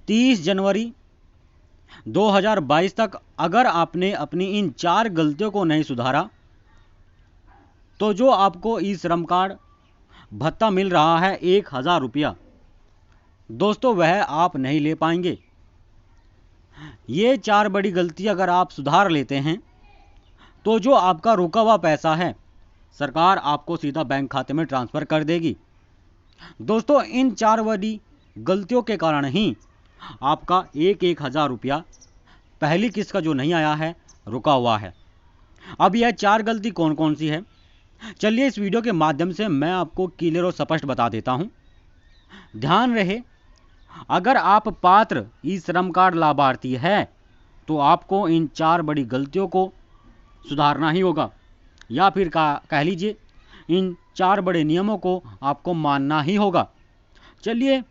30 जनवरी 2022 तक अगर आपने अपनी इन 4 गलतियों को नहीं सुधारा तो जो आपको ई श्रम कार्ड भत्ता मिल रहा है 1000 रुपया, दोस्तों वह आप नहीं ले पाएंगे। ये 4 बड़ी गलती अगर आप सुधार लेते हैं तो जो आपका रुका हुआ पैसा है सरकार आपको सीधा बैंक खाते में ट्रांसफ़र कर देगी। दोस्तों इन 4 बड़ी गलतियों के कारण ही आपका 1000 रुपया पहली किस्त का जो नहीं आया है रुका हुआ है। अब यह 4 गलती कौन कौन सी है, चलिए इस वीडियो के माध्यम से मैं आपको क्लियर और स्पष्ट बता देता हूं। ध्यान रहे, अगर आप पात्र ई श्रम कार्ड लाभार्थी है तो आपको इन 4 बड़ी गलतियों को सुधारना ही होगा, या फिर कह लीजिए इन 4 बड़े नियमों को आपको मानना ही होगा। चलिए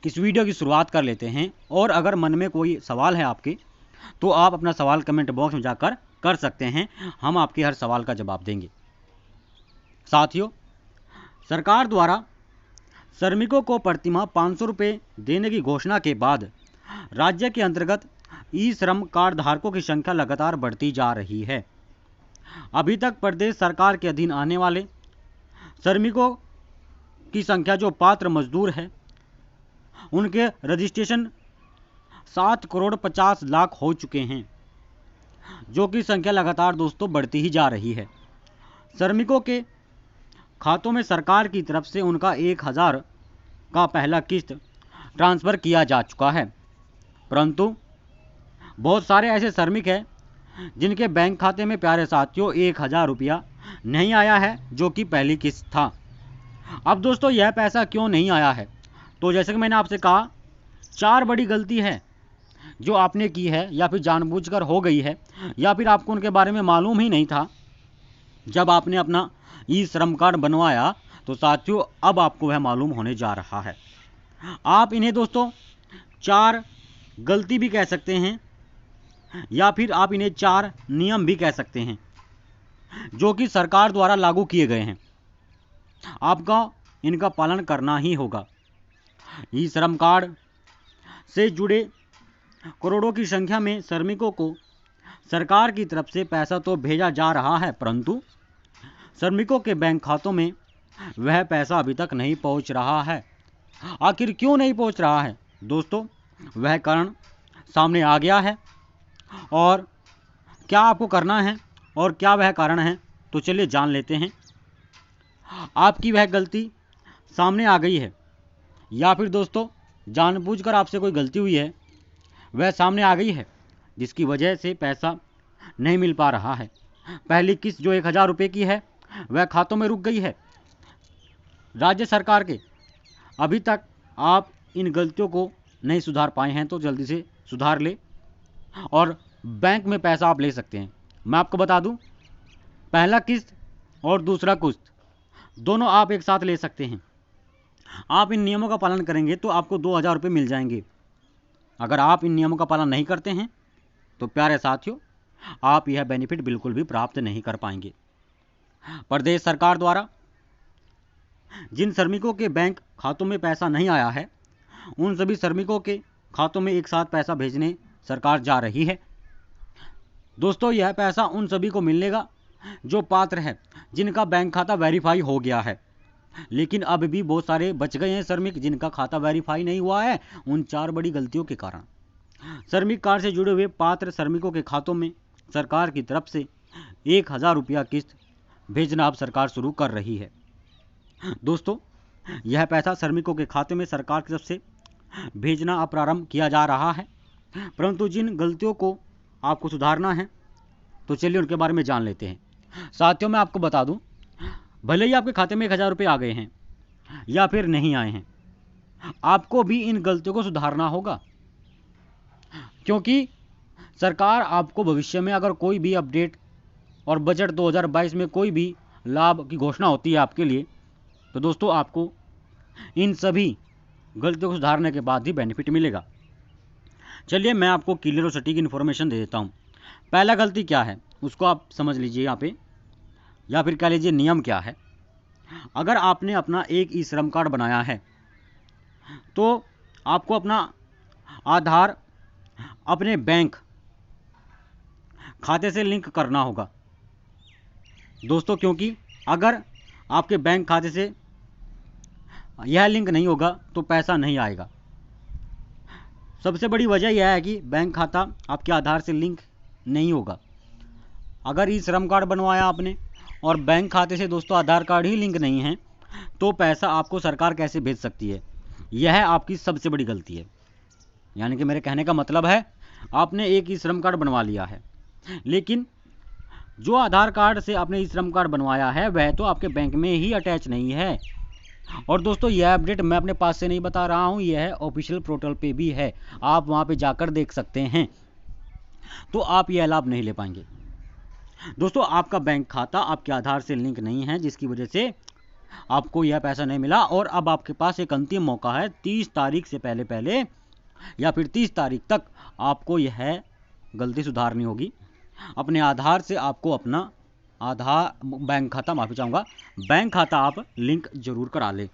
इस वीडियो की शुरुआत कर लेते हैं, और अगर मन में कोई सवाल है आपके तो आप अपना सवाल कमेंट बॉक्स में जाकर कर सकते हैं, हम आपके हर सवाल का जवाब देंगे। साथियों, सरकार द्वारा श्रमिकों को प्रतिमाह 500 रुपये देने की घोषणा के बाद राज्य के अंतर्गत ई श्रम कार्ड धारकों की संख्या लगातार बढ़ती जा रही है। अभी तक प्रदेश सरकार के अधीन आने वाले श्रमिकों की संख्या जो पात्र मजदूर है उनके रजिस्ट्रेशन 7 करोड़ 50 लाख हो चुके हैं, जो कि संख्या लगातार दोस्तों बढ़ती ही जा रही है। श्रमिकों के खातों में सरकार की तरफ से उनका 1000 का पहला किस्त ट्रांसफ़र किया जा चुका है, परंतु बहुत सारे ऐसे श्रमिक हैं जिनके बैंक खाते में प्यारे साथियों 1000 रुपया नहीं आया है, जो कि पहली किस्त था। अब दोस्तों यह पैसा क्यों नहीं आया है, तो जैसे कि मैंने आपसे कहा 4 बड़ी गलती है जो आपने की है, या फिर जानबूझकर हो गई है, या फिर आपको उनके बारे में मालूम ही नहीं था जब आपने अपना ई श्रम कार्ड बनवाया। तो साथियों अब आपको वह मालूम होने जा रहा है। आप इन्हें दोस्तों 4 गलती भी कह सकते हैं, या फिर आप इन्हें 4 नियम भी कह सकते हैं जो कि सरकार द्वारा लागू किए गए हैं। आपका इनका पालन करना ही होगा। ई श्रम कार्ड से जुड़े करोड़ों की संख्या में श्रमिकों को सरकार की तरफ से पैसा तो भेजा जा रहा है, परंतु श्रमिकों के बैंक खातों में वह पैसा अभी तक नहीं पहुंच रहा है। आखिर क्यों नहीं पहुंच रहा है दोस्तों, वह कारण सामने आ गया है, और क्या आपको करना है और क्या वह कारण है तो चलिए जान लेते हैं। आपकी वह गलती सामने आ गई है, या फिर दोस्तों जानबूझकर आपसे कोई गलती हुई है वह सामने आ गई है, जिसकी वजह से पैसा नहीं मिल पा रहा है। पहली किस्त जो 1000 रुपये की है वह खातों में रुक गई है राज्य सरकार के। अभी तक आप इन गलतियों को नहीं सुधार पाए हैं तो जल्दी से सुधार ले और बैंक में पैसा आप ले सकते हैं। मैं आपको बता दूं, पहला किस्त और दूसरा किस्त दोनों आप एक साथ ले सकते हैं। आप इन नियमों का पालन करेंगे तो आपको 2000 रुपये मिल जाएंगे। अगर आप इन नियमों का पालन नहीं करते हैं तो प्यारे साथियों आप यह बेनिफिट बिल्कुल भी प्राप्त नहीं कर पाएंगे। प्रदेश सरकार द्वारा जिन श्रमिकों के बैंक खातों में पैसा नहीं आया है उन सभी श्रमिकों के खातों में एक साथ पैसा भेजने सरकार जा रही है। दोस्तों यह पैसा उन सभी को मिलेगा जो पात्र है, जिनका बैंक खाता वेरीफाई हो गया है, लेकिन अब भी बहुत सारे बच गए हैं श्रमिक जिनका खाता वेरीफाई नहीं हुआ है उन 4 बड़ी गलतियों के कारण। श्रमिक कार्ड से जुड़े हुए पात्र श्रमिकों के खातों में सरकार की तरफ से 1000 रुपया किस्त भेजना अब सरकार शुरू कर रही है। दोस्तों यह पैसा श्रमिकों के खाते में सरकार की तरफ से भेजना अब प्रारंभ किया जा रहा है, परंतु जिन गलतियों को आपको सुधारना है तो चलिए उनके बारे में जान लेते हैं। साथियों मैं आपको बता दूं, भले ही आपके खाते में 1000 रुपये आ गए हैं या फिर नहीं आए हैं, आपको भी इन गलतियों को सुधारना होगा, क्योंकि सरकार आपको भविष्य में अगर कोई भी अपडेट और बजट 2022 में कोई भी लाभ की घोषणा होती है आपके लिए, तो दोस्तों आपको इन सभी गलतियों को सुधारने के बाद ही बेनिफिट मिलेगा। चलिए मैं आपको क्लियर और सटीक इन्फॉर्मेशन दे देता हूँ। पहला गलती क्या है उसको आप समझ लीजिए यहाँ पे, या फिर कह लीजिए नियम क्या है। अगर आपने अपना एक ई श्रम कार्ड बनाया है तो आपको अपना आधार अपने बैंक खाते से लिंक करना होगा दोस्तों, क्योंकि अगर आपके बैंक खाते से यह लिंक नहीं होगा तो पैसा नहीं आएगा। सबसे बड़ी वजह यह है कि बैंक खाता आपके आधार से लिंक नहीं होगा। अगर ई श्रम कार्ड बनवाया आपने और बैंक खाते से दोस्तों आधार कार्ड ही लिंक नहीं है, तो पैसा आपको सरकार कैसे भेज सकती है? यह आपकी सबसे बड़ी गलती है। यानी कि मेरे कहने का मतलब है, आपने एक ई श्रम कार्ड बनवा लिया है, लेकिन जो आधार कार्ड से आपने ई श्रम कार्ड बनवाया है वह तो आपके बैंक में ही अटैच नहीं है। और दोस्तों यह अपडेट मैं अपने पास से नहीं बता रहा हूं, यह ऑफिशियल पोर्टल पे भी है, आप वहां पे जाकर देख सकते हैं। तो आप यह लाभ नहीं ले पाएंगे दोस्तों। आपका बैंक खाता आपके आधार से लिंक नहीं है, जिसकी वजह से आपको यह पैसा नहीं मिला। और अब आपके पास एक अंतिम मौका है, 30 तारीख से पहले या फिर 30 तारीख तक आपको यह गलती सुधारनी होगी। अपने आधार से आपको अपना बैंक खाता आप लिंक जरूर करा ले।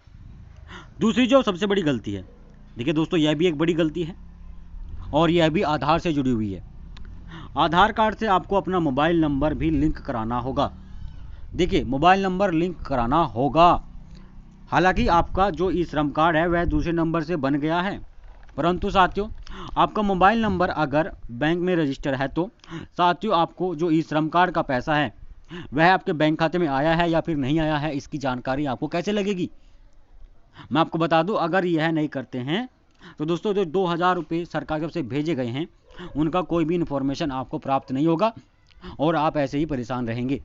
दूसरी जो सबसे बड़ी गलती है, देखिए दोस्तों यह भी एक बड़ी गलती है और यह भी आधार से जुड़ी हुई है। आधार कार्ड से आपको अपना मोबाइल नंबर भी लिंक कराना होगा। देखिए मोबाइल नंबर लिंक कराना होगा, हालांकि आपका जो ई श्रम कार्ड है वह दूसरे नंबर से बन गया है, परंतु साथियों आपका मोबाइल नंबर अगर बैंक में रजिस्टर है तो साथियों आपको जो ई श्रम कार्ड का पैसा है वह आपके बैंक खाते में आया है या फिर नहीं आया है, इसकी जानकारी आपको कैसे लगेगी? मैं आपको बता दूं, अगर यह नहीं करते हैं तो दोस्तों जो 2000 रुपये सरकार की तरफ से भेजे गए हैं उनका कोई भी इन्फॉर्मेशन आपको प्राप्त नहीं होगा और आप ऐसे ही परेशान रहेंगे।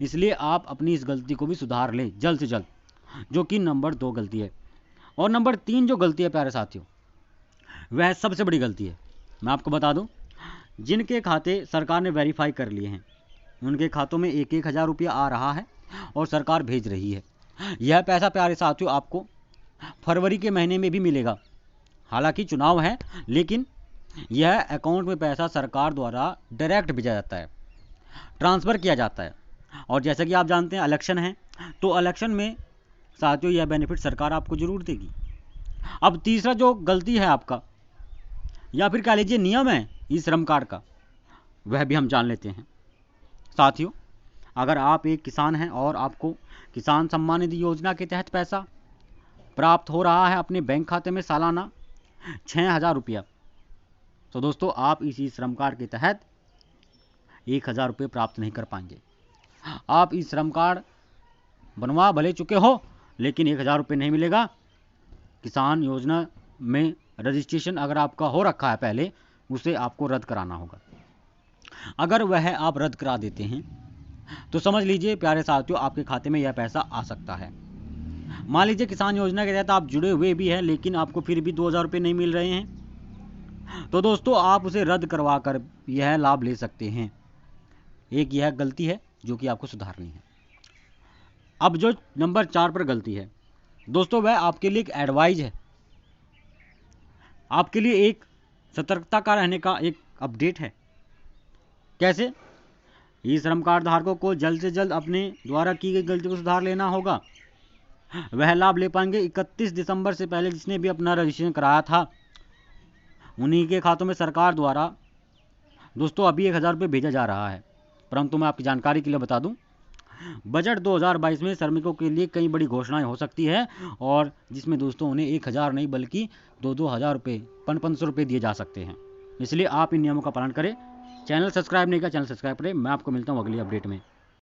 इसलिए आप अपनी इस गलती को भी सुधार लें जल्द से जल्द, जो कि नंबर 2 गलती है। और नंबर 3 जो गलती है प्यारे साथियों, वह सबसे बड़ी गलती है। मैं आपको बता दूं, जिनके खाते सरकार ने वेरीफाई कर लिए हैं उनके खातों में 1,000 रुपया आ रहा है और सरकार भेज रही है। यह पैसा प्यारे साथियों आपको फरवरी के महीने में भी मिलेगा। हालांकि चुनाव है, लेकिन यह अकाउंट में पैसा सरकार द्वारा डायरेक्ट भेजा जाता है, ट्रांसफ़र किया जाता है। और जैसा कि आप जानते हैं इलेक्शन है, तो इलेक्शन में साथियों यह बेनिफिट सरकार आपको जरूर देगी। अब तीसरा जो गलती है आपका, या फिर कह लीजिए नियम है ई श्रम कार्ड का, वह भी हम जान लेते हैं। साथियों अगर आप एक किसान हैं और आपको किसान सम्मान निधि योजना के तहत पैसा प्राप्त हो रहा है अपने बैंक खाते में सालाना 6,000 रुपया, तो दोस्तों आप इस श्रम कार्ड के तहत 1,000 रुपये प्राप्त नहीं कर पाएंगे। आप इस श्रम कार्ड बनवा भले चुके हो, लेकिन 1,000 रुपये नहीं मिलेगा। किसान योजना में रजिस्ट्रेशन अगर आपका हो रखा है पहले, उसे आपको रद्द कराना होगा। अगर वह आप रद्द करा देते हैं तो समझ लीजिए प्यारे साथियों आपके खाते में यह पैसा आ सकता है। मान लीजिए किसान योजना के तहत आप जुड़े हुए भी हैं, लेकिन आपको फिर भी 2,000 रुपये नहीं मिल रहे हैं, तो दोस्तों आप उसे रद्द करवा कर यह लाभ ले सकते हैं। एक यह गलती है जो कि आपको सुधारनी है। अब जो नंबर 4 पर गलती है दोस्तों, वह आपके लिए एक एडवाइज है, आपके लिए एक सतर्कता का रहने का एक अपडेट है। कैसे? ई श्रम कार्ड धारकों को जल्द से जल्द अपने द्वारा की गई गलती को सुधार लेना होगा। वह लाभ ले पाएंगे 31 दिसंबर से पहले जिसने भी अपना रजिस्ट्रेशन कराया था, उन्हीं के खातों में सरकार द्वारा दोस्तों अभी 1,000 रुपये भेजा जा रहा है। परंतु मैं आपकी जानकारी के लिए बता दूं, बजट 2022 में श्रमिकों के लिए कई बड़ी घोषणाएं हो सकती है, और जिसमें दोस्तों उन्हें 1,000 नहीं बल्कि 2,000 रुपये 500 रुपये दिए जा सकते हैं। इसलिए आप इन नियमों का पालन करें। चैनल सब्सक्राइब नहीं किया, चैनल सब्सक्राइब करें। मैं आपको मिलता हूँ अगली अपडेट में।